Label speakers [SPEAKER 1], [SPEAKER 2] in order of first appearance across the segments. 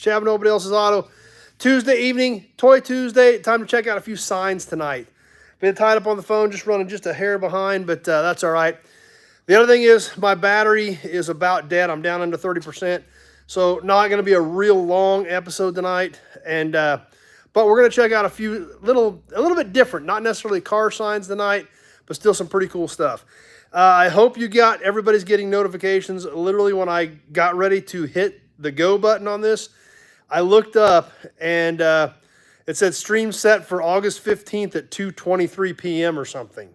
[SPEAKER 1] Shabba Nobody Else's Auto. Tuesday evening, Toy Tuesday. Time to check out a few signs tonight. Been tied up on the phone, just running just a hair behind, but that's all right. The other thing is my battery is about dead. I'm down under 30%. So not going to be a real long episode tonight. And but we're going to check out a little bit different, not necessarily car signs tonight, but still some pretty cool stuff. I hope everybody's getting notifications. Literally when I got ready to hit the go button on this, I looked up and it said stream set for August 15th at 2:23 p.m. or something.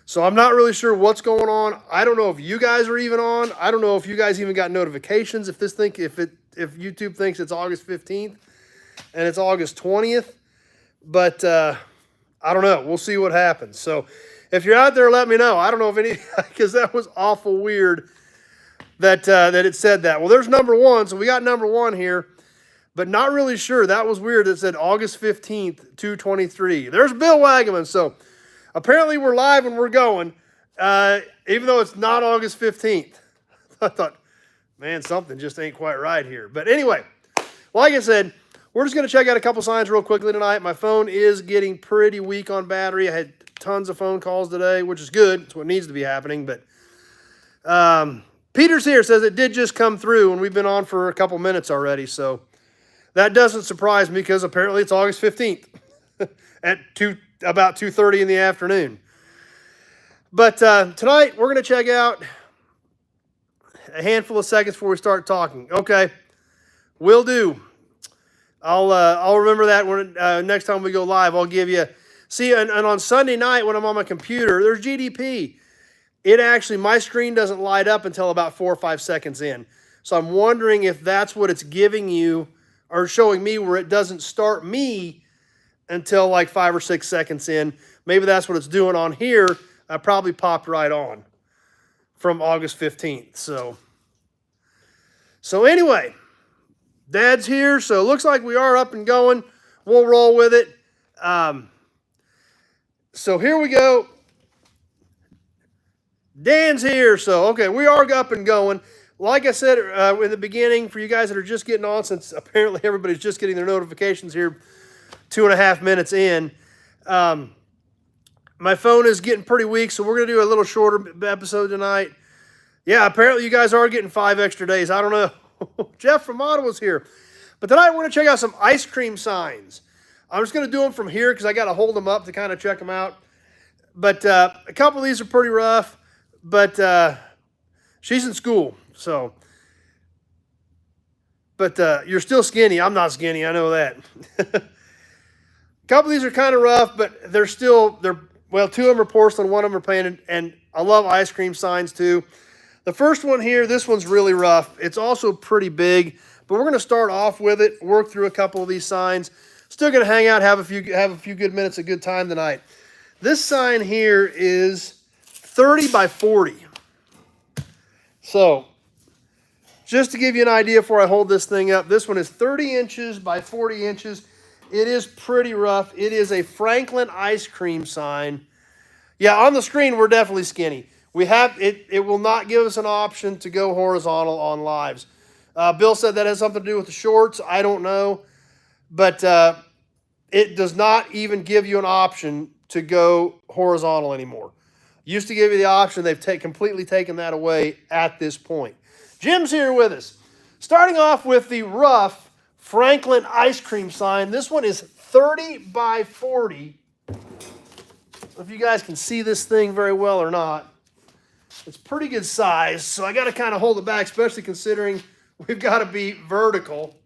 [SPEAKER 1] So I'm not really sure what's going on. I don't know if you guys are even on. I don't know if you guys even got notifications. If YouTube thinks it's August 15th and it's August 20th, but I don't know. We'll see what happens. So if you're out there, let me know. I don't know if any, because that was awful weird that it said that. Well, there's number one, so we got number one here, but not really sure. That was weird. It said August 15th, 2:23. There's Bill Wagaman. So apparently we're live and we're going, even though it's not August 15th. I thought, man, something just ain't quite right here. But anyway, like I said, we're just going to check out a couple signs real quickly tonight. My phone is getting pretty weak on battery. I had tons of phone calls today, which is good. It's what needs to be happening. But Peter's here, says it did just come through, and we've been on for a couple minutes already. So that doesn't surprise me because apparently it's August 15th at about 2:30 in the afternoon. But tonight we're going to check out a handful of seconds before we start talking. Okay, will do. I'll remember that when next time we go live. I'll give you. See, and on Sunday night when I'm on my computer, there's GDP. My screen doesn't light up until about 4 or 5 seconds in. So I'm wondering if that's what it's giving you or showing me, where it doesn't start me until like 5 or 6 seconds in. Maybe that's what it's doing on here. I probably popped right on from August 15th. So anyway, Dad's here. So it looks like we are up and going. We'll roll with it. So here we go. Dan's here. So, okay, we are up and going. Like I said in the beginning, for you guys that are just getting on, since apparently everybody's just getting their notifications here 2.5 minutes in, my phone is getting pretty weak, so we're going to do a little shorter episode tonight. Yeah, apparently you guys are getting 5 extra days. I don't know. Jeff from Ottawa's here. But tonight we're going to check out some ice cream signs. I'm just going to do them from here because I got to hold them up to kind of check them out. But a couple of these are pretty rough. But she's in school, so. But you're still skinny. I'm not skinny. I know that. A couple of these are kind of rough, but well, 2 of them are porcelain, 1 of them are painted, and I love ice cream signs too. The first one here, this one's really rough. It's also pretty big, but we're going to start off with it, work through a couple of these signs. Still going to hang out, have a few good minutes of good time tonight. This sign here is 30 by 40. So, just to give you an idea before I hold this thing up, this one is 30 inches by 40 inches. It is pretty rough. It is a Franklin ice cream sign. Yeah, on the screen, we're definitely skinny. We have it will not give us an option to go horizontal on lives. Bill said that has something to do with the shorts. I don't know. But it does not even give you an option to go horizontal anymore. Used to give you the option. They've completely taken that away at this point. Jim's here with us. Starting off with the rough Franklin ice cream sign. This one is 30 by 40. If you guys can see this thing very well or not. It's pretty good size, so I got to kind of hold it back, especially considering we've got to be vertical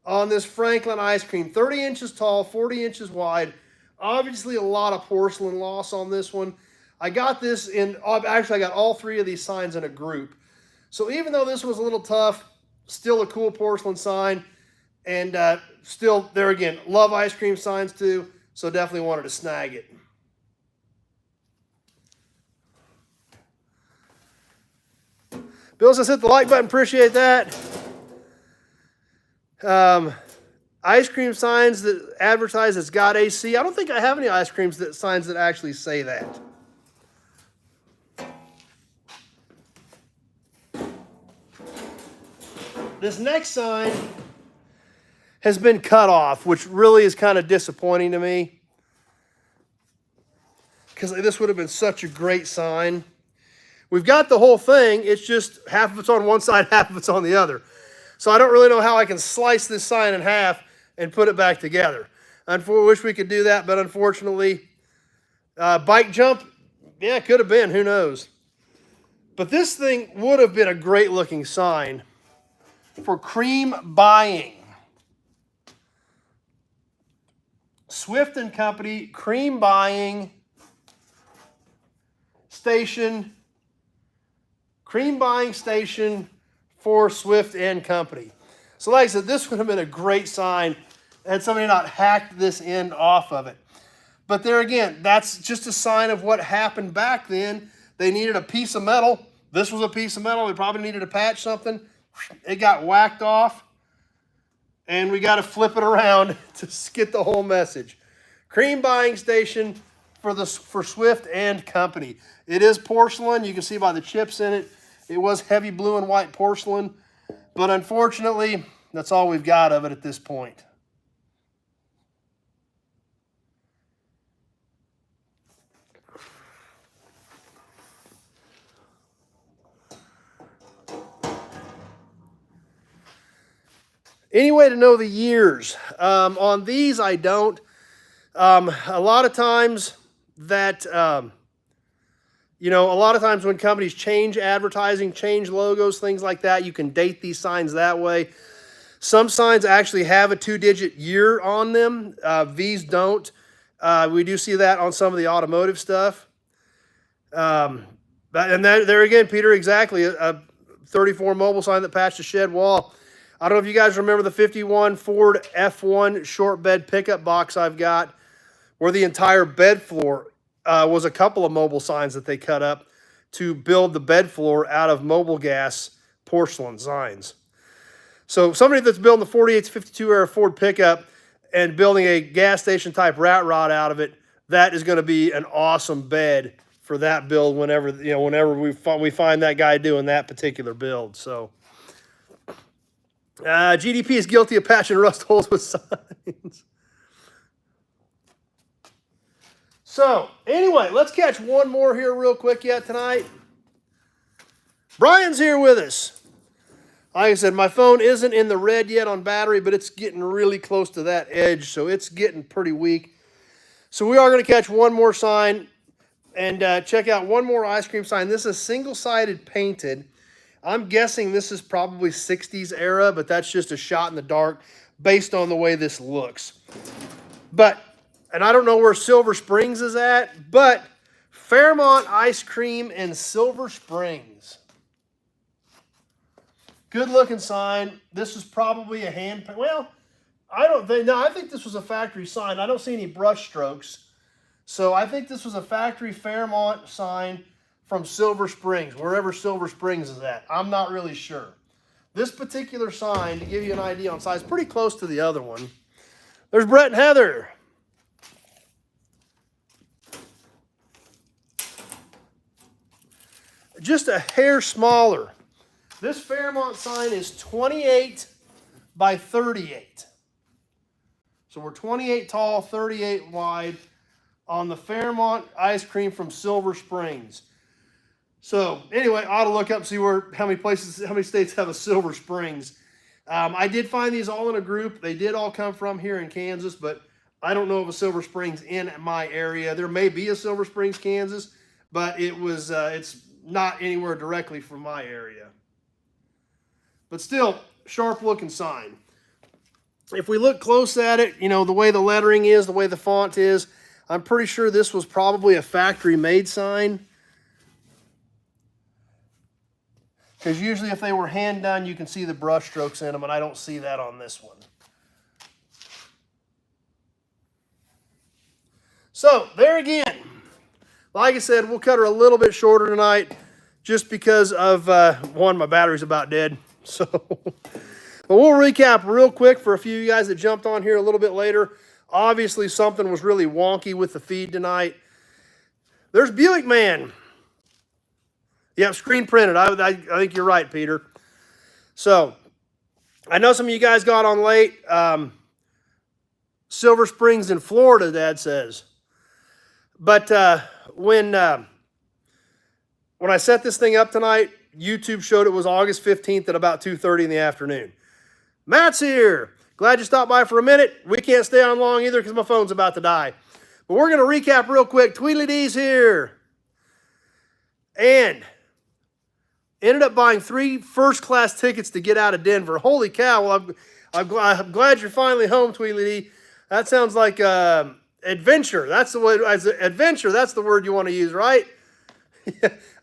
[SPEAKER 1] on this Franklin ice cream. 30 inches tall, 40 inches wide. Obviously a lot of porcelain loss on this one. I got this actually I got all 3 of these signs in a group. So even though this was a little tough, still a cool porcelain sign. And still, there again, love ice cream signs too, so definitely wanted to snag it. Bill says hit the like button, appreciate that. Ice cream signs that advertise it's got AC. I don't think I have any ice cream signs that actually say that. This next sign has been cut off, which really is kind of disappointing to me, because this would have been such a great sign. We've got the whole thing. It's just half of it's on one side, half of it's on the other. So I don't really know how I can slice this sign in half and put it back together. I wish we could do that, but unfortunately, bike jump, yeah, it could have been. Who knows? But this thing would have been a great looking sign for Cream Buying. Swift and Company, Cream Buying Station, Cream Buying Station for Swift and Company. So like I said, this would have been a great sign had somebody not hacked this end off of it. But there again, that's just a sign of what happened back then. They needed a piece of metal. This was a piece of metal. They probably needed to patch something. It got whacked off. And we got to flip it around to get the whole message. Cream Buying Station for Swift and Company. It is porcelain. You can see by the chips in it. It was heavy blue and white porcelain. But unfortunately, that's all we've got of it at this point. Any way to know the years? On these, I don't. A lot of times that, a lot of times when companies change advertising, change logos, things like that, you can date these signs that way. Some signs actually have a 2-digit year on them. These don't. We do see that on some of the automotive stuff. And there again, Peter, exactly, a 34 mobile sign that patched a shed wall. I don't know if you guys remember the 51 Ford F1 short bed pickup box I've got, where the entire bed floor was a couple of mobile signs that they cut up to build the bed floor out of Mobile Gas porcelain signs. So somebody that's building the 48 to 52 era Ford pickup and building a gas station type rat rod out of it, that is going to be an awesome bed for that build whenever we find that guy doing that particular build. So GDP is guilty of patching rust holes with signs. So, anyway, let's catch one more here real quick yet tonight. Brian's here with us. Like I said, my phone isn't in the red yet on battery, but it's getting really close to that edge, so it's getting pretty weak. So we are going to catch one more sign and check out one more ice cream sign. This is single-sided painted. I'm guessing this is probably 60s era, but that's just a shot in the dark based on the way this looks. And I don't know where Silver Springs is at, but Fairmont Ice Cream in Silver Springs. Good looking sign. This is probably a hand, well, I think this was a factory sign. I don't see any brush strokes. So I think this was a factory Fairmont sign from Silver Springs, wherever Silver Springs is at. I'm not really sure. This particular sign, to give you an idea on size, pretty close to the other one. There's Brett and Heather. Just a hair smaller. This Fairmont sign is 28 by 38. So we're 28 tall, 38 wide on the Fairmont ice cream from Silver Springs. So anyway, I ought to look up and see how many states have a Silver Springs. I did find these all in a group. They did all come from here in Kansas, but I don't know of a Silver Springs in my area. There may be a Silver Springs, Kansas, but it's not anywhere directly from my area. But still, sharp looking sign. If we look close at it, the way the lettering is, the way the font is, I'm pretty sure this was probably a factory made sign. Because usually if they were hand done, you can see the brush strokes in them, and I don't see that on this one. So, there again. Like I said, we'll cut her a little bit shorter tonight just because of, one, my battery's about dead. So, but we'll recap real quick for a few of you guys that jumped on here a little bit later. Obviously, something was really wonky with the feed tonight. There's Buick Man. Yep, screen printed. I think you're right, Peter. So, I know some of you guys got on late. Silver Springs in Florida, Dad says. But when I set this thing up tonight, YouTube showed it was August 15th at about 2:30 in the afternoon. Matt's here. Glad you stopped by for a minute. We can't stay on long either because my phone's about to die. But we're going to recap real quick. Tweedledee's here. And ended up buying 3 first-class tickets to get out of Denver. Holy cow. Well, I'm glad you're finally home, Tweedledee. That sounds like adventure. That's the word. Adventure, that's the word you want to use, right?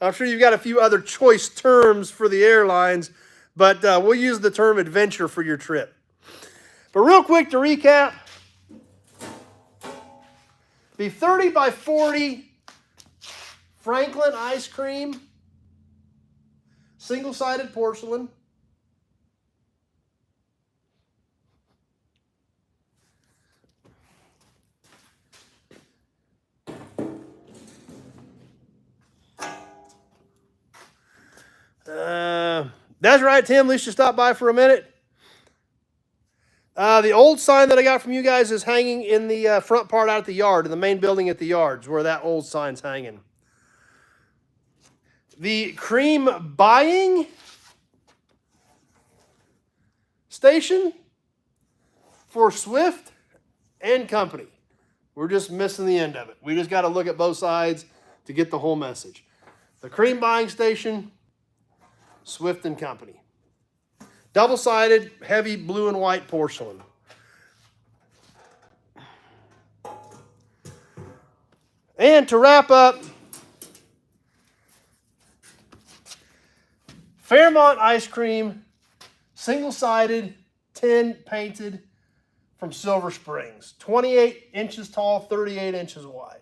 [SPEAKER 1] I'm sure you've got a few other choice terms for the airlines, but we'll use the term adventure for your trip. But real quick to recap, the 30 by 40 Franklin ice cream, single-sided porcelain. That's right, Tim. At least you stopped by for a minute. The old sign that I got from you guys is hanging in the front part out at the yard, in the main building at the yards, where that old sign's hanging. The cream buying station for Swift and Company. We're just missing the end of it. We just got to look at both sides to get the whole message. The cream buying station, Swift and Company. Double-sided, heavy blue and white porcelain. And to wrap up, Fairmont ice cream, single-sided, tin painted from Silver Springs. 28 inches tall, 38 inches wide.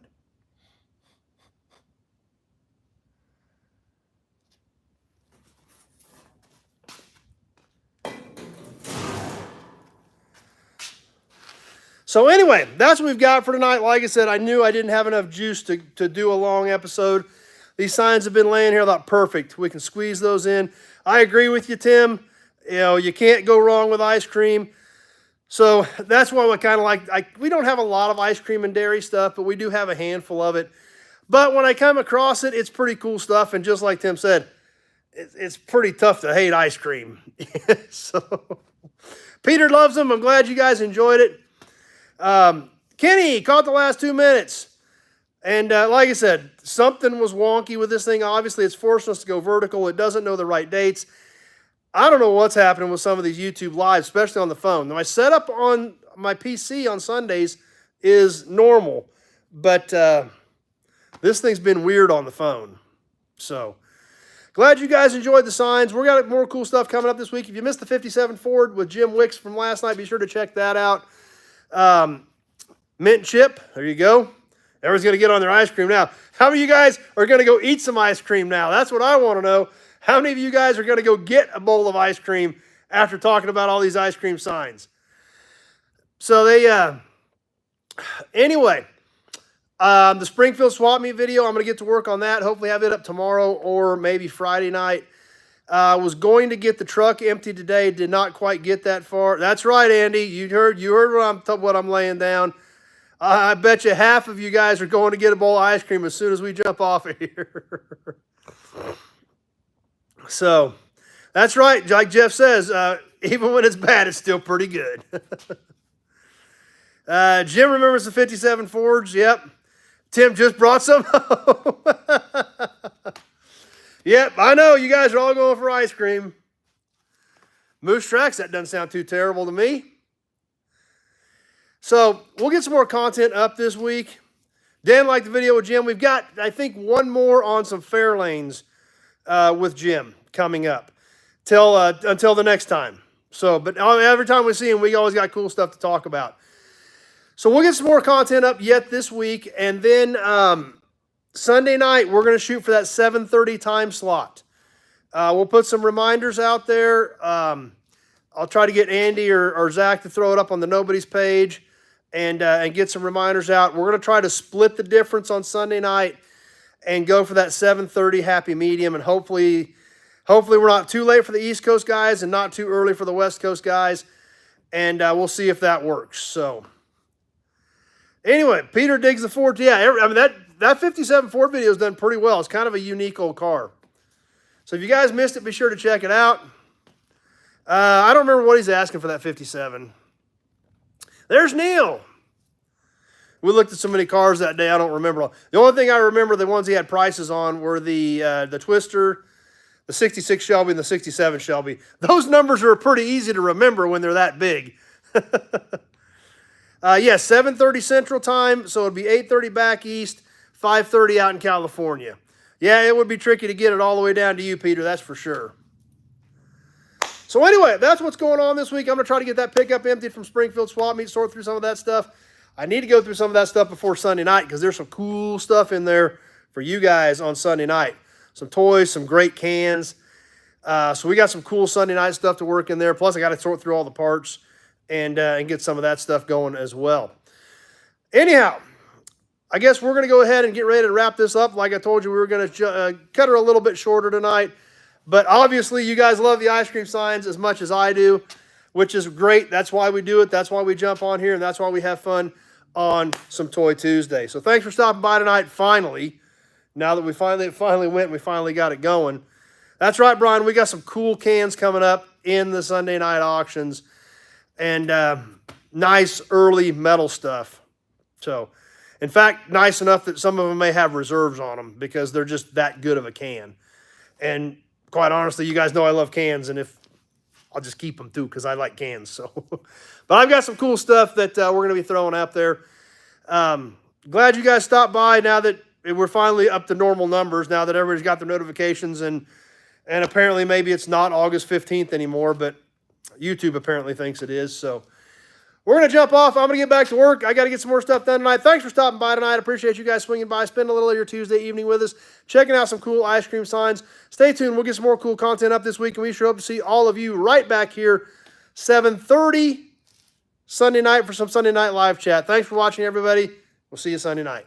[SPEAKER 1] So anyway, that's what we've got for tonight. Like I said, I knew I didn't have enough juice to do a long episode. These signs have been laying here. I thought, perfect. We can squeeze those in. I agree with you, Tim. You know, you can't go wrong with ice cream. So that's why we kind of like, we don't have a lot of ice cream and dairy stuff, but we do have a handful of it. But when I come across it, it's pretty cool stuff. And just like Tim said, it's pretty tough to hate ice cream. So Peter loves them. I'm glad you guys enjoyed it. Kenny caught the last 2 minutes. And like I said, something was wonky with this thing. Obviously, it's forcing us to go vertical. It doesn't know the right dates. I don't know what's happening with some of these YouTube lives, especially on the phone. My setup on my PC on Sundays is normal. But this thing's been weird on the phone. So glad you guys enjoyed the signs. We're got more cool stuff coming up this week. If you missed the 57 Ford with Jim Wicks from last night, be sure to check that out. Mint chip, there you go. Everyone's going to get on their ice cream now. How many of you guys are going to go eat some ice cream now? That's what I want to know. How many of you guys are going to go get a bowl of ice cream after talking about all these ice cream signs? So anyway, the Springfield Swap Meet video, I'm going to get to work on that. Hopefully have it up tomorrow or maybe Friday night. I was going to get the truck empty today. Did not quite get that far. That's right, Andy. You heard what I'm laying down. I bet you half of you guys are going to get a bowl of ice cream as soon as we jump off of here. So, that's right. Like Jeff says, even when it's bad, it's still pretty good. Jim remembers the 57 Fords. Yep. Tim just brought some home. Yep, I know. You guys are all going for ice cream. Moose Tracks, that doesn't sound too terrible to me. So, we'll get some more content up this week. Dan liked the video with Jim. We've got, I think, one more on some Fairlanes with Jim coming up until the next time. So, but every time we see him, we always got cool stuff to talk about. So, we'll get some more content up yet this week. And then Sunday night, we're going to shoot for that 7:30 time slot. We'll put some reminders out there. I'll try to get Andy or Zach to throw it up on the Nobody's page and get some reminders out. We're going to try to split the difference on Sunday night and go for that 7:30 happy medium. And hopefully we're not too late for the East Coast guys and not too early for the West Coast guys. And we'll see if that works. So Anyway, Peter digs the Ford. Yeah, I mean, that 57 Ford video is done pretty well. It's kind of a unique old car. So if you guys missed it, be sure to check it out. I don't remember what he's asking for that 57. There's Neil. We looked at so many cars that day, I don't remember. The only thing I remember, the ones he had prices on, were the Twister, the 66 Shelby, and the 67 Shelby. Those numbers are pretty easy to remember when they're that big. Yeah, 7:30 Central Time, so it'd be 8:30 back east, 5:30 out in California. Yeah, it would be tricky to get it all the way down to you, Peter, that's for sure. So anyway, that's what's going on this week. I'm going to try to get that pickup emptied from Springfield Swap Meet, sort through some of that stuff. I need to go through some of that stuff before Sunday night because there's some cool stuff in there for you guys on Sunday night. Some toys, some great cans. So we got some cool Sunday night stuff to work in there. Plus, I got to sort through all the parts and get some of that stuff going as well. Anyhow, I guess we're going to go ahead and get ready to wrap this up. Like I told you, we were going to cut her a little bit shorter tonight. But obviously, you guys love the ice cream signs as much as I do, which is great. That's why we do it. That's why we jump on here, and that's why we have fun on some Toy Tuesday. So thanks for stopping by tonight, finally. Now that we finally went, we finally got it going. That's right, Brian. We got some cool cans coming up in the Sunday night auctions, and nice early metal stuff. So, in fact, nice enough that some of them may have reserves on them because they're just that good of a can. And quite honestly, you guys know I love cans, and if I'll just keep them too because I like cans. So, but I've got some cool stuff that we're going to be throwing out there. Glad you guys stopped by now that we're finally up to normal numbers. Now that everybody's got their notifications, and apparently maybe it's not August 15th anymore, but YouTube apparently thinks it is. So we're going to jump off. I'm going to get back to work. I got to get some more stuff done tonight. Thanks for stopping by tonight. I appreciate you guys swinging by, spending a little of your Tuesday evening with us, checking out some cool ice cream signs. Stay tuned. We'll get some more cool content up this week, and we sure hope to see all of you right back here 7:30 Sunday night for some Sunday Night Live chat. Thanks for watching, everybody. We'll see you Sunday night.